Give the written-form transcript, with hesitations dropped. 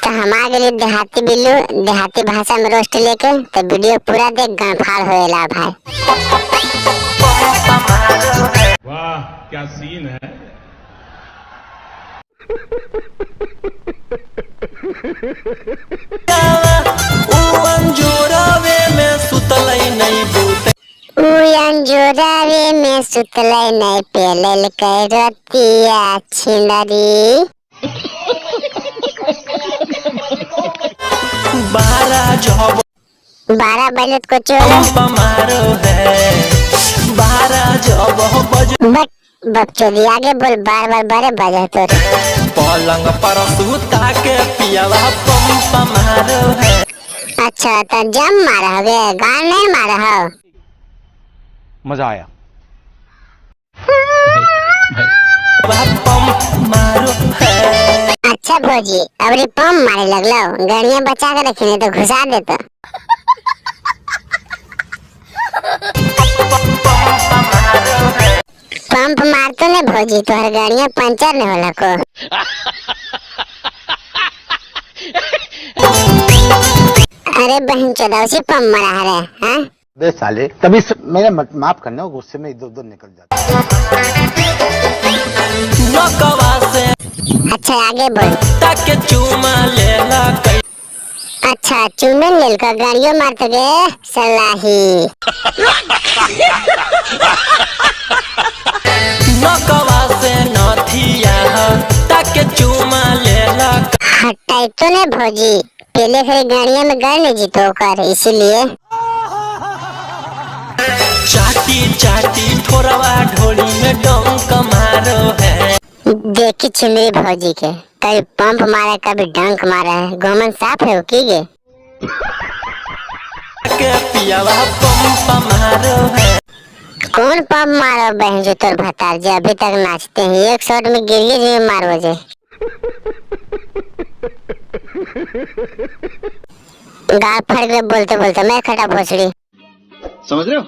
तो हम आ गए देहाती बिल्लू देहाती भाषा में रोस्ट लेके, तो वीडियो पूरा देख गणफाड़ होएला भाई। वाह क्या सीन है। अंजोरावे में सुतलै नहीं पेलल करतिया छिंदरी। 12 बजे को चोलो बकचोदी आगे बोल, बार बार बारे बजे तो पलंग पर सुता के पियावा पंप मारो है। अच्छा तो जम मारा होगे, गान नहीं मारा हो। मजा आया। पंप मारो है। अच्छा भौजी अब पंप मारे लगलो, गाड़िया बचा के रखी नहीं तो घुसा देता। पंप मारतो ने भौजी, तोहर गाड़िया पंचर नहीं होला को। अरे बहन चौदह पंप मारा है हाँ? बे साले तभी मेरे माफ करना, गुस्से में इधर उधर निकल जाता। अच्छा आगे बोल। ताके चूमा लेला कई। अच्छा चूमन लेल का गाड़ियों मारते गे सलाही। नकवा से नथिया ताके चूमा लेला। हटाई तो ने भौजी, पहले फिर गाड़िया में गए नहीं जीतो कर, इसीलिए चाटी चाटी थोड़वा ढोली में डंक मारो है। देखी छिंदरी भौजी के, कभी पंप मारा कभी डंक मारा है, गोमन साफ है की गे। के पियावा पंप मारो है। कौन पंप मारो बहन जो तोर भतार जे अभी तक नाचते हैं, एक शॉट में गिर गए मारो जे। गाल फड़ के बोलते बोलते मैं खटा भोसड़ी। समझ रहे हो?